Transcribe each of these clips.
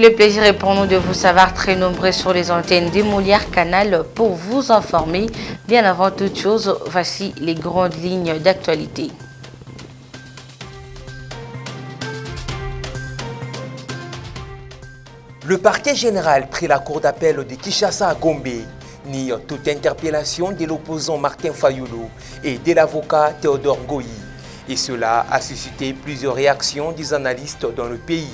le plaisir est pour nous de vous savoir très nombreux sur les antennes des Molières Canal pour vous informer. Bien avant toute chose, voici les grandes lignes d'actualité. Le parquet général prit la cour d'appel de Kinshasa à Gombe nie toute interpellation de l'opposant Martin Fayulu et de l'avocat Théodore Ngoyi. Et cela a suscité plusieurs réactions des analystes dans le pays.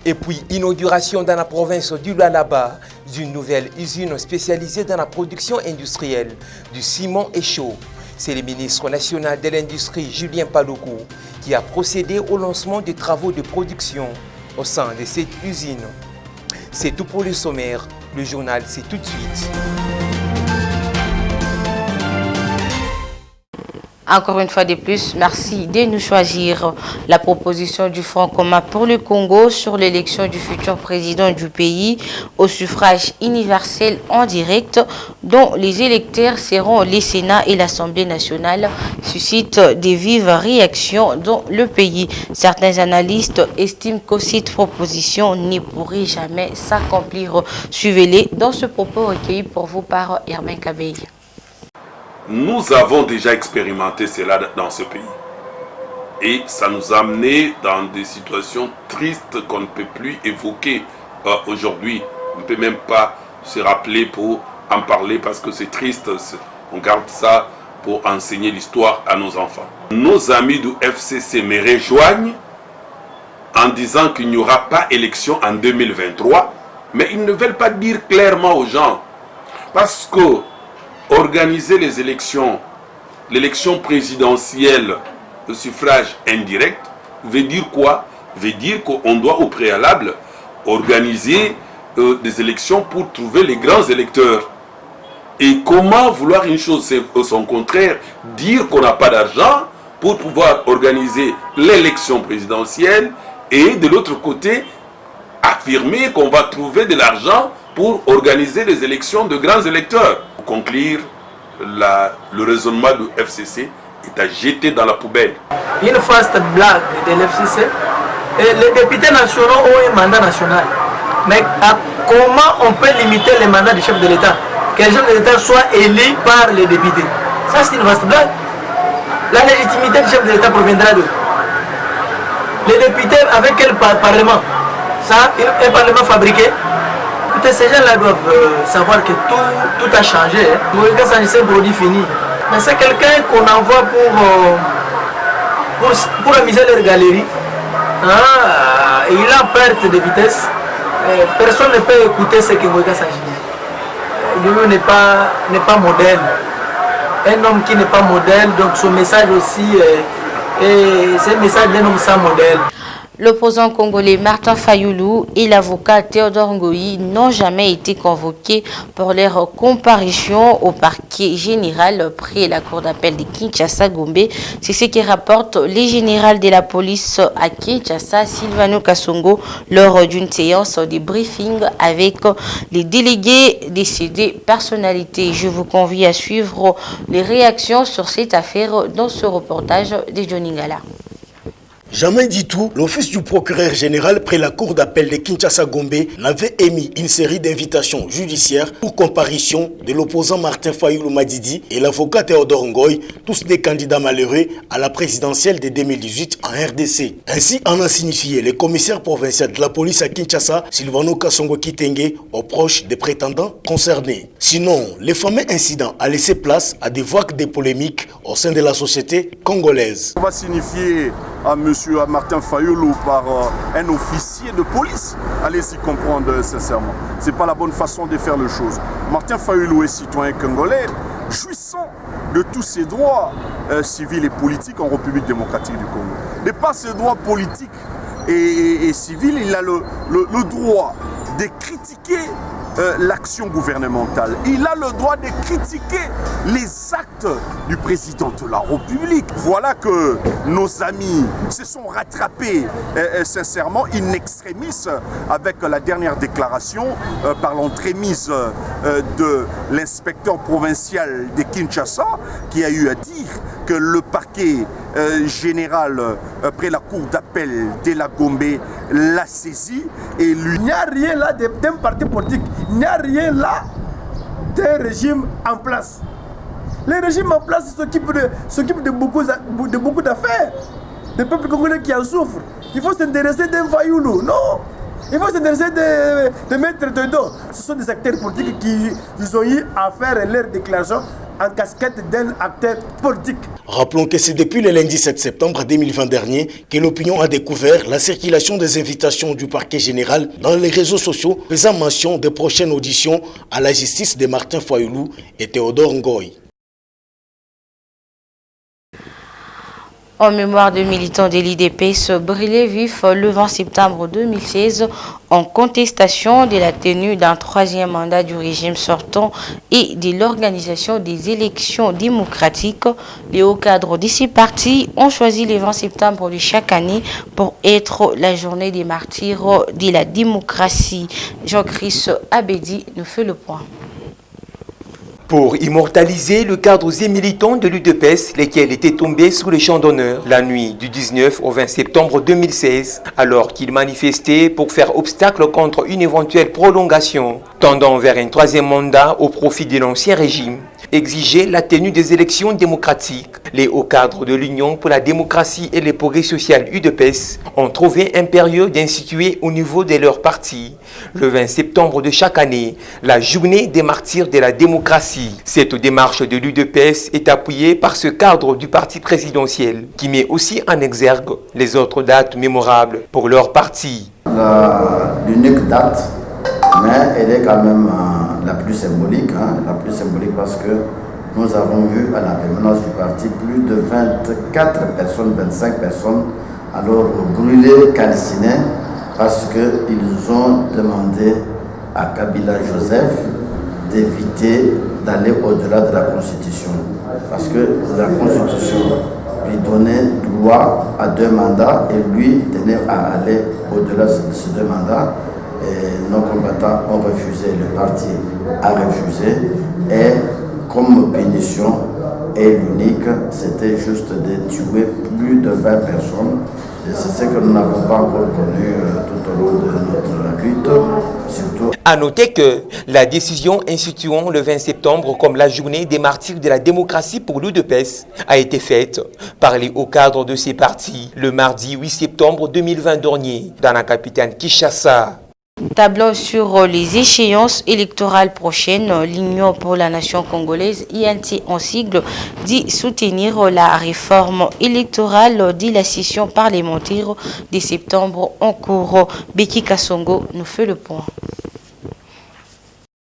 Et puis, inauguration dans la province du Lualaba d'une nouvelle usine spécialisée dans la production industrielle du ciment et chaud. C'est le ministre national de l'Industrie, Julien Paluku, qui a procédé au lancement des travaux de production au sein de cette usine. C'est tout pour le sommaire. Le journal, c'est tout de suite. Encore une fois de plus, merci de nous choisir. La proposition du Front commun pour le Congo sur l'élection du futur président du pays au suffrage universel en direct, dont les électeurs seront les Sénats et l'Assemblée nationale, suscite des vives réactions dans le pays. Certains analystes estiment que cette proposition ne pourrait jamais s'accomplir. Suivez-les dans ce propos recueilli pour vous par Hermin Kabeil. Nous avons déjà expérimenté cela dans ce pays. Et ça nous a amené dans des situations tristes qu'on ne peut plus évoquer aujourd'hui. On ne peut même pas se rappeler pour en parler parce que c'est triste. On garde ça pour enseigner l'histoire à nos enfants. Nos amis du FCC me rejoignent en disant qu'il n'y aura pas élection en 2023. Mais ils ne veulent pas dire clairement aux gens. Parce que organiser les élections, l'élection présidentielle au suffrage indirect, veut dire quoi? Veut dire qu'on doit au préalable organiser des élections pour trouver les grands électeurs. Et comment vouloir une chose, c'est son contraire, dire qu'on n'a pas d'argent pour pouvoir organiser l'élection présidentielle et de l'autre côté, affirmer qu'on va trouver de l'argent pour organiser les élections de grands électeurs. Pour conclure, le raisonnement du FCC est à jeter dans la poubelle. Une vaste blague de l'FCC. Les députés nationaux ont un mandat national. Mais comment on peut limiter les mandats du chef de l'État? Que le chef de l'État soit élu par les députés. Ça, c'est une vaste blague. La légitimité du chef de l'État proviendra d'eux. Les députés, avec quel parlement? Ça, un parlement fabriqué. Écoutez, ces gens-là doivent savoir que tout a changé. Moïka Sanji, c'est un produit fini. Mais c'est quelqu'un qu'on envoie pour amuser leur galerie. Il est en perte de vitesse. Personne ne peut écouter ce que Moïka Sanji dit. Lui n'est pas modèle. Un homme qui n'est pas modèle, donc son message aussi, c'est un message d'un homme sans modèle. L'opposant congolais Martin Fayulu et l'avocat Théodore Ngoyi n'ont jamais été convoqués pour leur comparution au parquet général près la cour d'appel de Kinshasa-Gombe. C'est ce que rapporte le général de la police à Kinshasa, Silvano Kasongo, lors d'une séance de briefing avec les délégués de ces deux personnalités. Je vous convie à suivre les réactions sur cette affaire dans ce reportage de Johnny Ngala. Jamais du tout, l'office du procureur général près la cour d'appel de Kinshasa-Gombe n'avait émis une série d'invitations judiciaires pour comparution de l'opposant Martin Fayulu Madidi et l'avocat Théodore Ngoyi, tous des candidats malheureux à la présidentielle de 2018 en RDC. Ainsi en a signifié le commissaire provincial de la police à Kinshasa, Silvano Kasongo Kitenge, aux proches des prétendants concernés. Sinon, le fameux incident a laissé place à des vagues de polémiques au sein de la société congolaise. On va signifier à Martin Fayulu par un officier de police. Allez-y comprendre sincèrement. Ce n'est pas la bonne façon de faire les choses. Martin Fayulu est citoyen congolais, jouissant de tous ses droits civils et politiques en République démocratique du Congo. De par ses droits politiques et civils, il a le droit de critiquer l'action gouvernementale. Il a le droit de critiquer les actes du président de la République. Voilà que nos amis se sont rattrapés sincèrement in extremis avec la dernière déclaration par l'entremise de l'inspecteur provincial de Kinshasa qui a eu à dire que le parquet général près la cour d'appel de la Gombe l'a saisi et lui... Il n'y a rien là d'un parti politique, il n'y a rien là d'un régime en place. Les régimes en place s'occupent de beaucoup d'affaires, des peuples congolais qui en souffrent. Il faut s'intéresser d'un Fayoulou, non. Il faut s'intéresser de Maître Dodo. Ce sont des acteurs politiques qui ont eu à faire leur déclaration en casquette d'un acteur politique. Rappelons que c'est depuis le lundi 7 septembre 2020 dernier que l'opinion a découvert la circulation des invitations du parquet général dans les réseaux sociaux faisant mention des prochaines auditions à la justice de Martin Fayoulou et Théodore Ngoy. En mémoire de militants de l'IDPS brûlés vifs le 20 septembre 2016 en contestation de la tenue d'un troisième mandat du régime sortant et de l'organisation des élections démocratiques, les hauts cadres de ces partis ont choisi le 20 septembre de chaque année pour être la journée des martyrs de la démocratie. Jean-Christ Abedi nous fait le point. Pour immortaliser le cadre et militants de l'UDPS, lesquels étaient tombés sous le champ d'honneur la nuit du 19 au 20 septembre 2016, alors qu'ils manifestaient pour faire obstacle contre une éventuelle prolongation, tendant vers un troisième mandat au profit de l'ancien régime, exigeait la tenue des élections démocratiques. Les hauts cadres de l'Union pour la démocratie et le progrès social UDPS ont trouvé impérieux d'instituer au niveau de leur parti, le 20 septembre de chaque année, la journée des martyrs de la démocratie. Cette démarche de l'UDPS est appuyée par ce cadre du parti présidentiel qui met aussi en exergue les autres dates mémorables pour leur parti. L'unique date, mais elle est quand même la plus symbolique, la plus symbolique parce que nous avons vu à la permanence du parti plus de 24 personnes, 25 personnes, alors brûlées, calcinées, parce qu'ils ont demandé à Kabila Joseph d'éviter d'aller au-delà de la Constitution. Parce que la Constitution lui donnait droit à 2 mandats et lui tenait à aller au-delà de ces 2 mandats. Et nos combattants ont refusé, le parti a refusé. Et comme punition, et l'unique, c'était juste de tuer plus de 20 personnes. Et c'est ce que nous n'avons pas encore connu tout au long de notre lutte. Surtout. À noter que la décision instituant le 20 septembre comme la journée des martyrs de la démocratie pour l'UDPS a été faite par les hauts cadres de ces partis le mardi 8 septembre 2020 dernier dans la capitale Kinshasa. Tableau sur les échéances électorales prochaines, l'Union pour la nation congolaise, INT en sigle, dit soutenir la réforme électorale de la session parlementaire de septembre en cours. Beki Kassongo nous fait le point.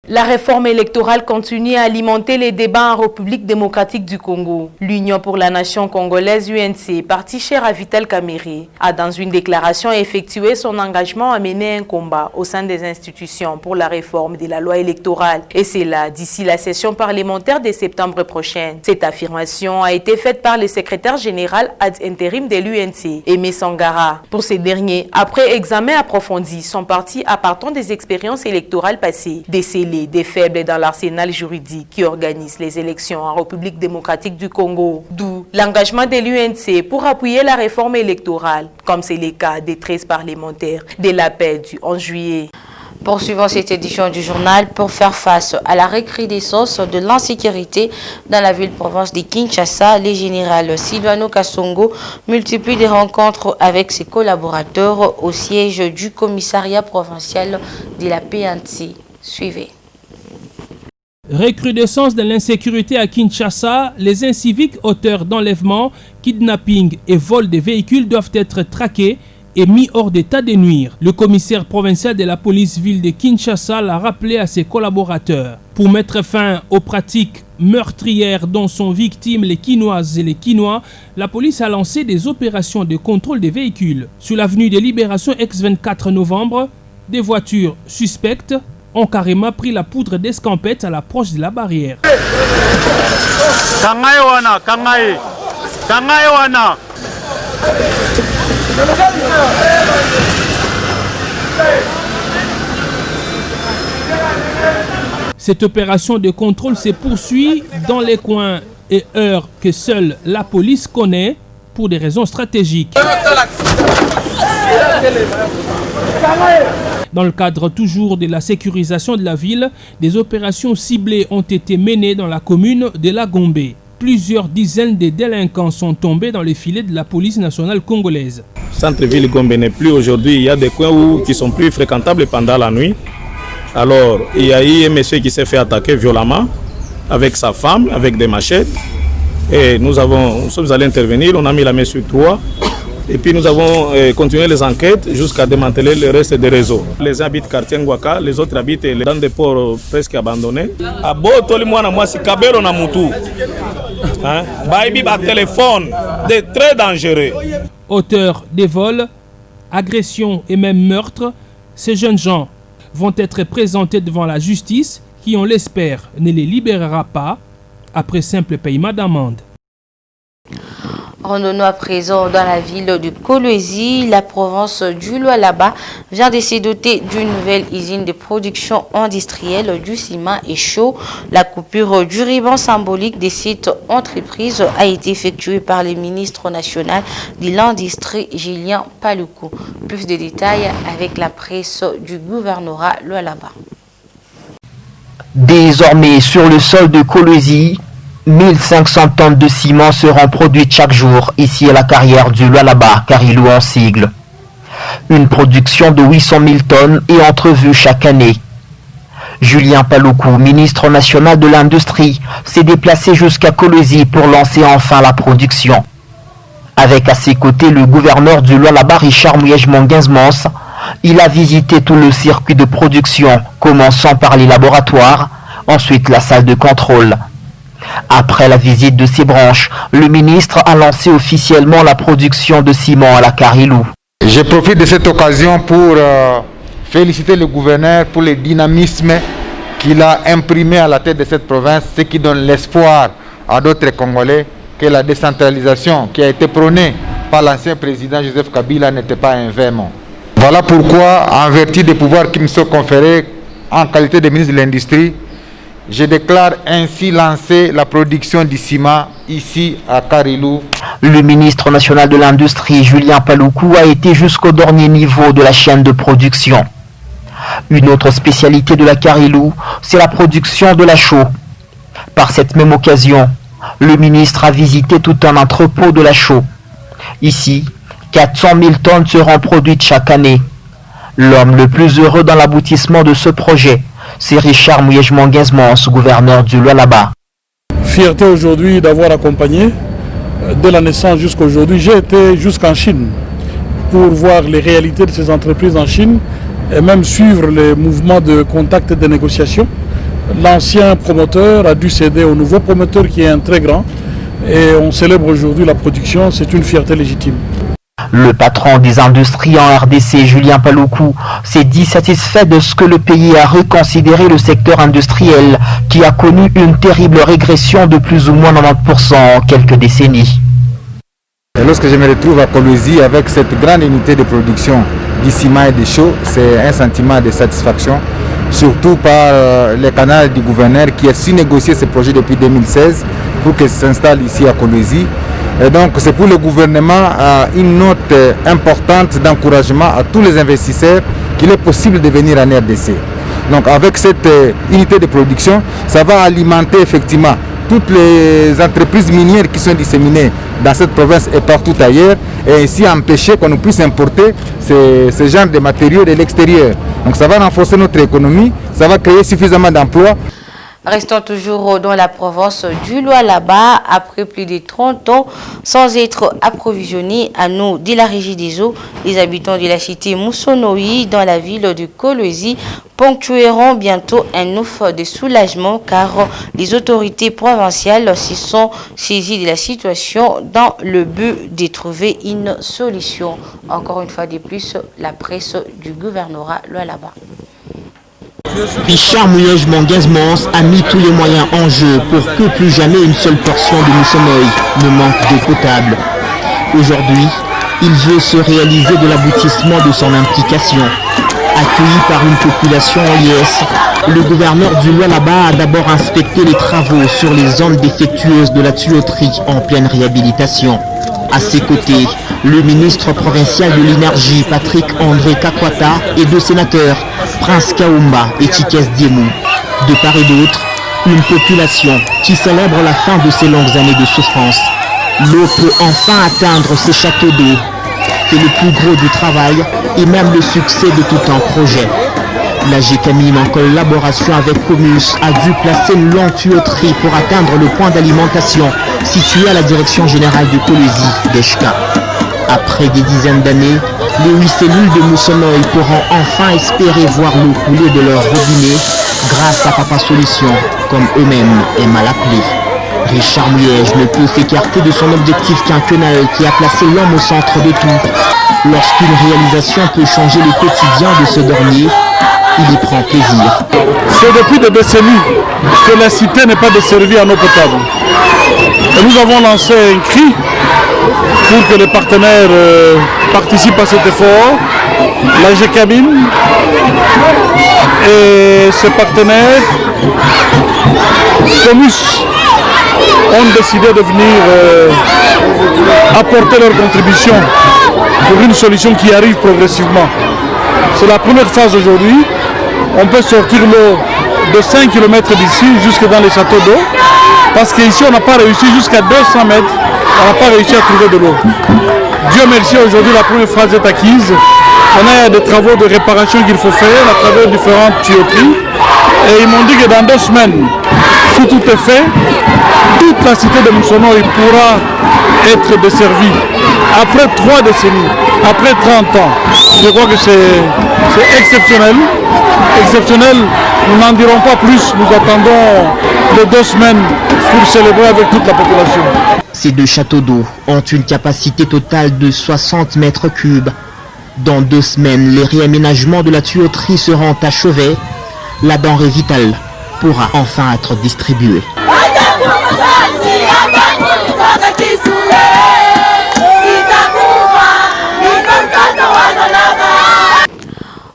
La réforme électorale continue à alimenter les débats en République démocratique du Congo. L'Union pour la nation congolaise, UNC, parti cher à Vital Kamerhe, a dans une déclaration effectué son engagement à mener un combat au sein des institutions pour la réforme de la loi électorale. Et c'est là, d'ici la session parlementaire de septembre prochaine. Cette affirmation a été faite par le secrétaire général ad intérim de l'UNC, Aimé Sangara. Pour ces derniers, après examen approfondi, son parti appartenant des expériences électorales passées, décelées des faibles dans l'arsenal juridique qui organise les élections en République démocratique du Congo. D'où l'engagement de l'UNC pour appuyer la réforme électorale, comme c'est le cas des 13 parlementaires de l'appel du 11 juillet. Poursuivons cette édition du journal pour faire face à la recrudescence de l'insécurité dans la ville-province de Kinshasa. Le général Silvano Kasongo multiplie des rencontres avec ses collaborateurs au siège du commissariat provincial de la PNC. Suivez. Recrudescence de l'insécurité à Kinshasa, les inciviques auteurs d'enlèvement, kidnapping et vol des véhicules doivent être traqués et mis hors d'état de nuire. Le commissaire provincial de la police ville de Kinshasa l'a rappelé à ses collaborateurs. Pour mettre fin aux pratiques meurtrières dont sont victimes les Kinoises et les Kinois, la police a lancé des opérations de contrôle des véhicules. Sur l'avenue de Libération ex-24 novembre, des voitures suspectes ont carrément pris la poudre d'escampette à l'approche de la barrière. Cette opération de contrôle se poursuit dans les coins et heurts que seule la police connaît pour des raisons stratégiques. Dans le cadre toujours de la sécurisation de la ville, des opérations ciblées ont été menées dans la commune de La Gombe. Plusieurs dizaines de délinquants sont tombés dans les filets de la police nationale congolaise. Centre-ville Gombe n'est plus aujourd'hui, il y a des coins qui sont plus fréquentables pendant la nuit. Alors, il y a eu un monsieur qui s'est fait attaquer violemment avec sa femme, avec des machettes. Et nous sommes allés intervenir, on a mis la main sur trois. Et puis nous avons continué les enquêtes jusqu'à démanteler le reste des réseaux. Les uns habitent quartier Ngwaka, les autres habitent dans des ports presque abandonnés. À Boto, moi, c'est Kabelo na Moutou. Baïbi par téléphone, des très dangereux. Auteurs des vols, agressions et même meurtres, ces jeunes gens vont être présentés devant la justice qui, on l'espère, ne les libérera pas après simple paiement d'amende. Rendons-nous à présent dans la ville de Kolwezi. La province du Lualaba vient de se doter d'une nouvelle usine de production industrielle du ciment et chaud. La coupure du ruban symbolique des sites entreprises a été effectuée par le ministre national de l'Industrie, Julien Paluku. Plus de détails avec la presse du gouvernorat Lualaba. Désormais, sur le sol de Kolwezi, 1500 tonnes de ciment seront produites chaque jour ici à la carrière du Lualaba, Karilou en sigle. Une production de 800 000 tonnes est entrevue chaque année. Julien Paluku, ministre national de l'Industrie, s'est déplacé jusqu'à Kolwezi pour lancer enfin la production. Avec à ses côtés le gouverneur du Lualaba, Richard Mouyej-Monguenzmans, il a visité tout le circuit de production, commençant par les laboratoires, ensuite la salle de contrôle. Après la visite de ces branches, le ministre a lancé officiellement la production de ciment à la Karilou. Je profite de cette occasion pour féliciter le gouverneur pour le dynamisme qu'il a imprimé à la tête de cette province, ce qui donne l'espoir à d'autres Congolais que la décentralisation qui a été prônée par l'ancien président Joseph Kabila n'était pas un vain mot. Voilà pourquoi, en vertu des pouvoirs qui me sont conférés en qualité de ministre de l'Industrie, je déclare ainsi lancer la production du ciment ici à Karilou. Le ministre national de l'Industrie, Julien Paluku, a été jusqu'au dernier niveau de la chaîne de production. Une autre spécialité de la Karilou, c'est la production de la chaux. Par cette même occasion, le ministre a visité tout un entrepôt de la chaux. Ici, 400 000 tonnes seront produites chaque année. L'homme le plus heureux dans l'aboutissement de ce projet, c'est Richard Mouyej-Monguenzmans, gouverneur du Lualaba. Fierté aujourd'hui d'avoir accompagné de la naissance jusqu'à aujourd'hui. J'ai été jusqu'en Chine pour voir les réalités de ces entreprises en Chine et même suivre les mouvements de contact et de négociation. L'ancien promoteur a dû céder au nouveau promoteur qui est un très grand et on célèbre aujourd'hui la production, c'est une fierté légitime. Le patron des industries en RDC, Julien Paluku, s'est dit satisfait de ce que le pays a reconsidéré le secteur industriel qui a connu une terrible régression de plus ou moins 90% en quelques décennies. Et lorsque je me retrouve à Kolwezi avec cette grande unité de production du ciment et des chaux, c'est un sentiment de satisfaction, surtout par le canal du gouverneur qui a su négocier ce projet depuis 2016 pour qu'il s'installe ici à Kolwezi. Et donc c'est pour le gouvernement une note importante d'encouragement à tous les investisseurs qu'il est possible de venir en RDC. Donc avec cette unité de production, ça va alimenter effectivement toutes les entreprises minières qui sont disséminées dans cette province et partout ailleurs, et ainsi empêcher qu'on puisse importer ce genre de matériaux de l'extérieur. Donc ça va renforcer notre économie, ça va créer suffisamment d'emplois. Restons toujours dans la province du Lualaba. Après plus de 30 ans sans être approvisionnés à nous de la Régie des eaux, les habitants de la cité Moussonoï dans la ville de Kolwezi ponctueront bientôt un offre de soulagement car les autorités provinciales s'y sont saisies de la situation dans le but de trouver une solution. Encore une fois de plus, la presse du gouvernorat Lualaba. Richard Mouyej-Monguenzmans a mis tous les moyens en jeu pour que plus jamais une seule portion de Moussonoï ne manque d'eau potable. Aujourd'hui, il veut se réaliser de l'aboutissement de son implication. Accueilli par une population en liesse, le gouverneur du Lualaba a d'abord inspecté les travaux sur les zones défectueuses de la tuyauterie en pleine réhabilitation. À ses côtés, le ministre provincial de l'énergie Patrick André Kakwata et deux sénateurs, Prince Kaoumba et Chikes Diemou. De part et d'autre, une population qui célèbre la fin de ces longues années de souffrance. L'eau peut enfin atteindre ses châteaux d'eau. C'est le plus gros du travail et même le succès de tout un projet. La GCAMIN, en collaboration avec Comus, a dû placer une longue tuyauterie pour atteindre le point d'alimentation situé à la direction générale de Kolwezi, d'Eshka. Après des dizaines d'années, les 8 cellules de Moussonoï pourront enfin espérer voir l'eau couler de leur robinet grâce à Papa Solution, comme eux-mêmes aiment à l'appeler. Richard Miège ne peut s'écarter de son objectif quinquennal qui a placé l'homme au centre de tout. Lorsqu'une réalisation peut changer le quotidien de ce dernier, il y prend plaisir. C'est depuis des décennies que la cité n'est pas desservie en eau potable. Et nous avons lancé un cri pour que les partenaires participent à cet effort. La GCAMIN et ses partenaires, Comus, ont décidé de venir apporter leur contribution pour une solution qui arrive progressivement. C'est la première phase aujourd'hui. On peut sortir l'eau de 5 km d'ici jusque dans les châteaux d'eau, parce qu'ici on n'a pas réussi jusqu'à 200 mètres, on n'a pas réussi à trouver de l'eau. Dieu merci, aujourd'hui la première phase est acquise. On a des travaux de réparation qu'il faut faire à travers différentes tuyauteries. Et ils m'ont dit que dans 2 semaines, si tout est fait, toute la cité de Moussonoï pourra être desservie. Après 3 décennies, après 30 ans, je crois que c'est exceptionnel. Exceptionnel, nous n'en dirons pas plus. Nous attendons les 2 semaines pour célébrer avec toute la population. Ces 2 châteaux d'eau ont une capacité totale de 60 mètres cubes. Dans 2 semaines, les réaménagements de la tuyauterie seront achevés. La denrée vitale pourra enfin être distribuée.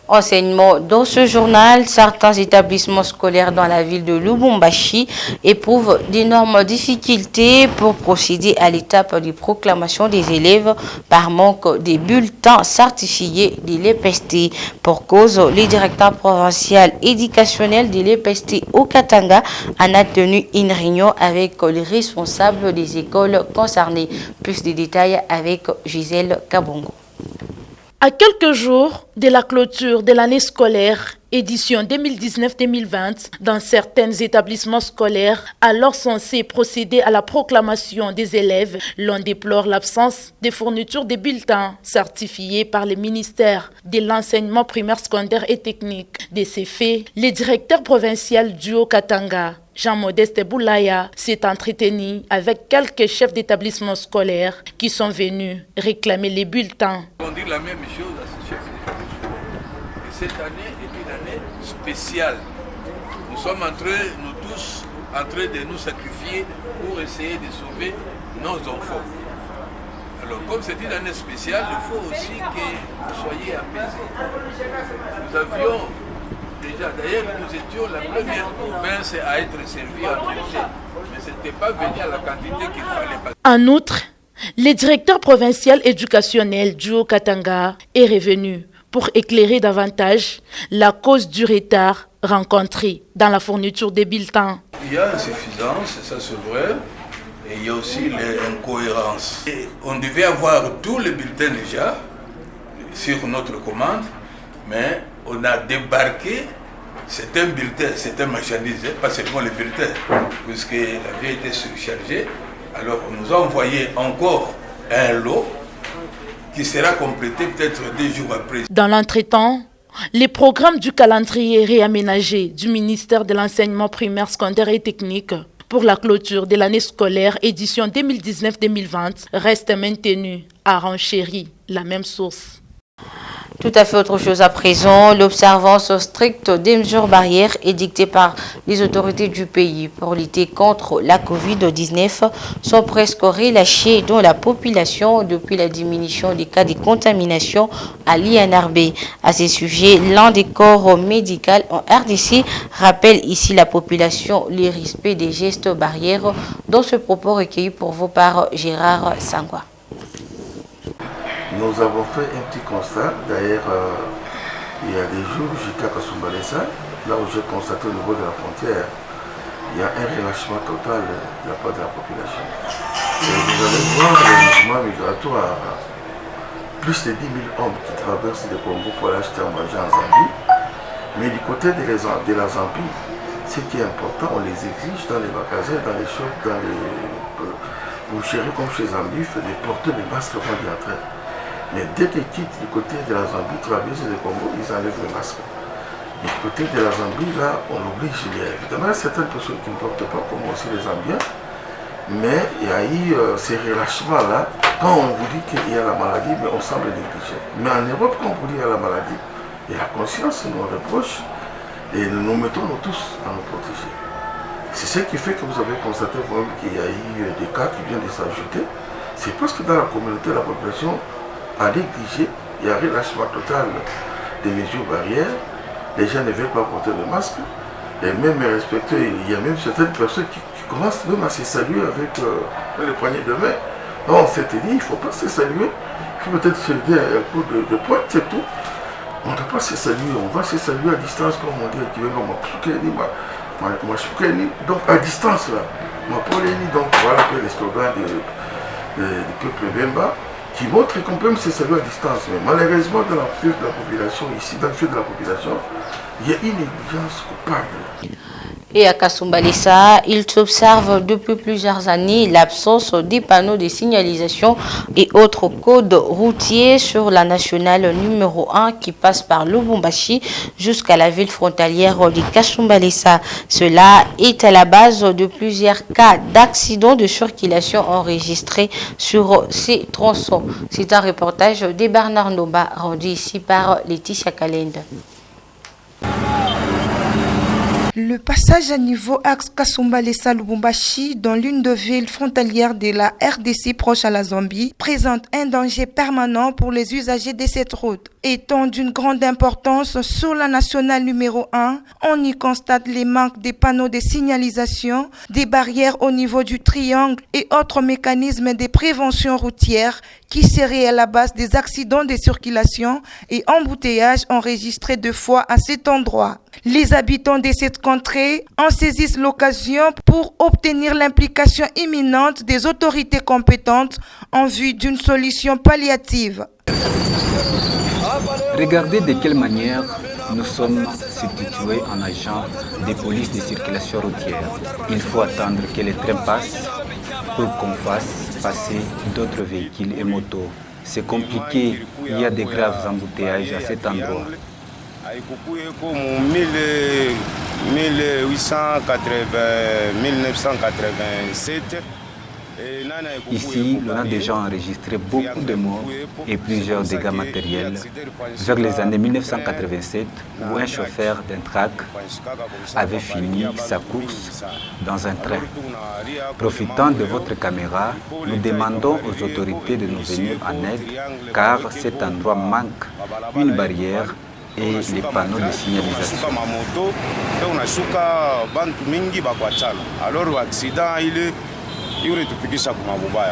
Enseignement dans ce journal, certains établissements scolaires dans la ville de Lubumbashi éprouvent d'énormes difficultés pour procéder à l'étape de proclamation des élèves par manque des bulletins certifiés de l'EPST. Pour cause, le directeur provincial éducationnel de l'EPST au Katanga en a tenu une réunion avec les responsables des écoles concernées. Plus de détails avec Gisèle Kabongo. À quelques jours de la clôture de l'année scolaire, édition 2019-2020, dans certains établissements scolaires, alors censés procéder à la proclamation des élèves, l'on déplore l'absence des fournitures de bulletins certifiés par le ministère de l'enseignement primaire, secondaire et technique. De ces faits, le directeur provincial du Haut-Katanga, Jean-Modeste Boulaya, s'est entretenu avec quelques chefs d'établissement scolaires qui sont venus réclamer les bulletins. On dit la même chose à ce chef d'établissement. Et cette année est une année spéciale. Nous sommes nous tous en train de nous sacrifier pour essayer de sauver nos enfants. Alors comme c'est une année spéciale, il faut aussi que vous soyez apaisés. Nous avions déjà, d'ailleurs, nous étions la première province à être servie en priorité, mais ce n'était pas venu à la quantité qu'il fallait passer. En outre, le directeur provincial éducationnel du Haut-Katanga est revenu pour éclairer davantage la cause du retard rencontré dans la fourniture des bulletins. Il y a insuffisance, ça c'est vrai, et il y a aussi les incohérences. Et on devait avoir tous les bulletins déjà sur notre commande, mais on a débarqué, c'est un bulletin, c'est un marchandise, pas seulement les bulletins, puisque la vie était surchargée. Alors on nous a envoyé encore un lot qui sera complété peut-être 2 jours après. Dans l'entretemps, les programmes du calendrier réaménagé du ministère de l'enseignement primaire, secondaire et technique pour la clôture de l'année scolaire édition 2019-2020 restent maintenus à Renchéry, la même source. Tout à fait autre chose à présent, l'observance stricte des mesures barrières édictées par les autorités du pays pour lutter contre la Covid-19 sont presque relâchées dans la population depuis la diminution des cas de contamination à l'INRB. À ce sujet, l'un des corps médicaux en RDC rappelle ici la population le respect des gestes barrières dans ce propos recueilli pour vous par Gérard Sangwa. Nous avons fait un petit constat, d'ailleurs il y a des jours j'étais à Kasumbalesa, là où j'ai constaté au niveau de la frontière, il y a un relâchement total de la part de la population. Et vous allez voir les mouvements migratoires, plus de 10 000 hommes qui traversent le Congo pour aller acheter à manger en Zambie, mais du côté de la Zambie, ce qui est important, on les exige dans les magasins, dans les shops, dans les boucheries comme chez Zambie, de porter des masques avant d'y entrer. Mais dès qu'ils quittent du côté de la Zambie, traversent le Congo, ils enlèvent le masque. Du côté de la Zambie, là, on oblige. Il y a évidemment certaines personnes qui ne portent pas, comme aussi les Zambiens. Mais il y a eu ces relâchements-là. Quand on vous dit qu'il y a la maladie, mais on semble négliger. Mais en Europe, quand on vous dit qu'il y a la maladie, et la conscience nous reproche, et nous mettons nous tous à nous protéger. C'est ce qui fait que vous avez constaté vous-même qu'il y a eu des cas qui viennent de s'ajouter. C'est parce que dans la communauté, la population a négligé, il y a un relâchement total des mesures barrières, les gens ne veulent pas porter le masque, et même respecter, il y a même certaines personnes qui commencent même à se saluer avec les poignées de main. Alors on s'était dit, il ne faut pas se saluer, il faut peut-être se donner un coup de pointe, c'est tout. On ne doit pas se saluer, on va se saluer à distance, comme on dit, donc à distance là, donc voilà que les slogans du peuple Bemba, qui montre qu'on peut même se saluer à distance. Mais malheureusement, dans la fièvre de la population, ici, dans le fièvre de la population, il y a une négligence coupable. Et à Kasumbalesa, il s'observe depuis plusieurs années l'absence des panneaux de signalisation et autres codes routiers sur la nationale numéro 1 qui passe par Lubumbashi jusqu'à la ville frontalière de Kasumbalesa. Cela est à la base de plusieurs cas d'accidents de circulation enregistrés sur ces tronçons. C'est un reportage de Bernard Nomba rendu ici par Laetitia Kalenda. Le passage à niveau axe Kasumbalesa-Lubumbashi dans l'une des villes frontalières de la RDC proche à la Zambie présente un danger permanent pour les usagers de cette route. Étant d'une grande importance sur la nationale numéro 1, on y constate les manques des panneaux de signalisation, des barrières au niveau du triangle et autres mécanismes de prévention routière qui seraient à la base des accidents de circulation et embouteillages enregistrés 2 fois à cet endroit. Les habitants de cette contrée en saisissent l'occasion pour obtenir l'implication imminente des autorités compétentes en vue d'une solution palliative. Regardez de quelle manière nous sommes substitués en agents des polices de circulation routière. Il faut attendre que les trains passent pour qu'on fasse passer d'autres véhicules et motos. C'est compliqué, il y a de graves embouteillages à cet endroit. 1987. Ici, l'on a déjà enregistré beaucoup de morts et plusieurs dégâts matériels vers les années 1987 où un chauffeur d'un track avait fini sa course dans un train. Profitant de votre caméra, nous demandons aux autorités de nous venir en aide car cet endroit manque une barrière et les panneaux de signalisation.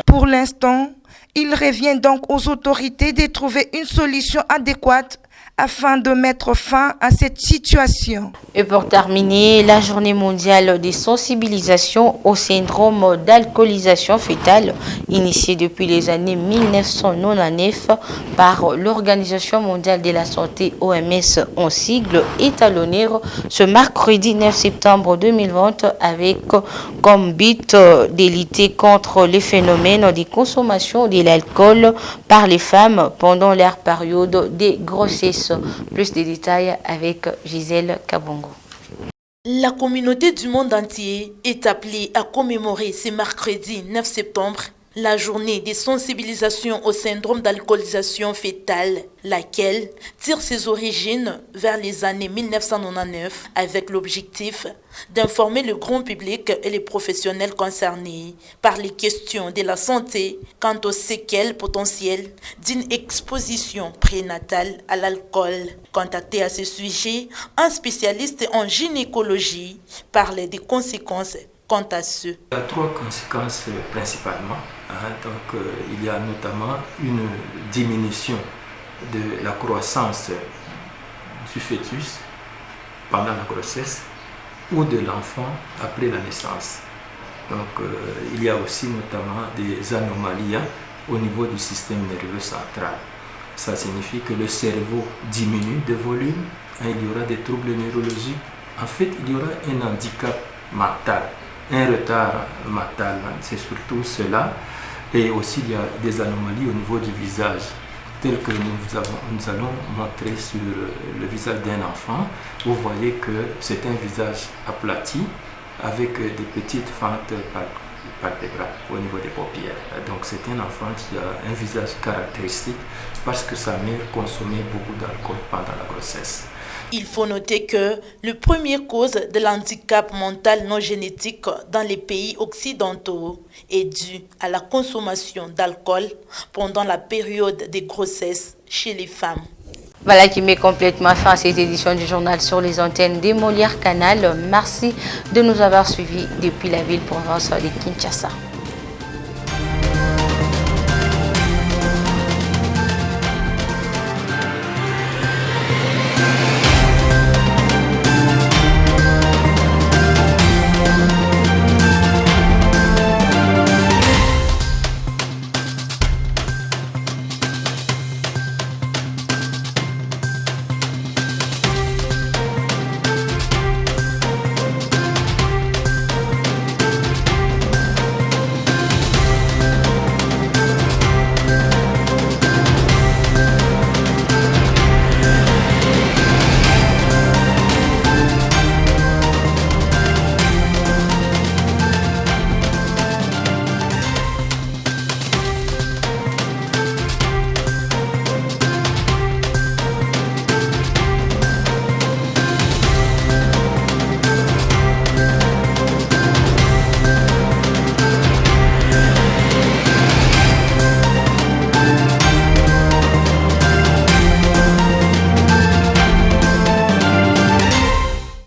Pour l'instant, il revient donc aux autorités de trouver une solution adéquate afin de mettre fin à cette situation. Et pour terminer, la journée mondiale de sensibilisation au syndrome d'alcoolisation fœtale, initiée depuis les années 1999 par l'Organisation mondiale de la santé OMS en sigle, est à l'honneur ce mercredi 9 septembre 2020 avec comme but de lutter contre les phénomènes de consommation de l'alcool par les femmes pendant leur période de grossesse. Plus de détails avec Gisèle Kabongo. La communauté du monde entier est appelée à commémorer ce mercredi 9 septembre La journée des sensibilisations au syndrome d'alcoolisation fœtale, laquelle tire ses origines vers les années 1999 avec l'objectif d'informer le grand public et les professionnels concernés par les questions de la santé quant aux séquelles potentielles d'une exposition prénatale à l'alcool. Contacté à ce sujet, un spécialiste en gynécologie parlait des conséquences quant à ce. Il y a 3 conséquences principalement. Donc, il y a notamment une diminution de la croissance du fœtus pendant la grossesse ou de l'enfant après la naissance. Donc, il y a aussi notamment des anomalies au niveau du système nerveux central. Ça signifie que le cerveau diminue de volume, il y aura des troubles neurologiques. En fait, il y aura un handicap mental. Un retard mental, c'est surtout cela. Et aussi, il y a des anomalies au niveau du visage, telles que nous allons montrer sur le visage d'un enfant. Vous voyez que c'est un visage aplati avec des petites fentes palpébrales au niveau des paupières. Donc, c'est un enfant qui a un visage caractéristique parce que sa mère consommait beaucoup d'alcool pendant la grossesse. Il faut noter que la première cause de l'handicap mental non génétique dans les pays occidentaux est due à la consommation d'alcool pendant la période de grossesse chez les femmes. Voilà qui met complètement fin à cette édition du journal sur les antennes des Molières Canal. Merci de nous avoir suivis depuis la ville province de Kinshasa.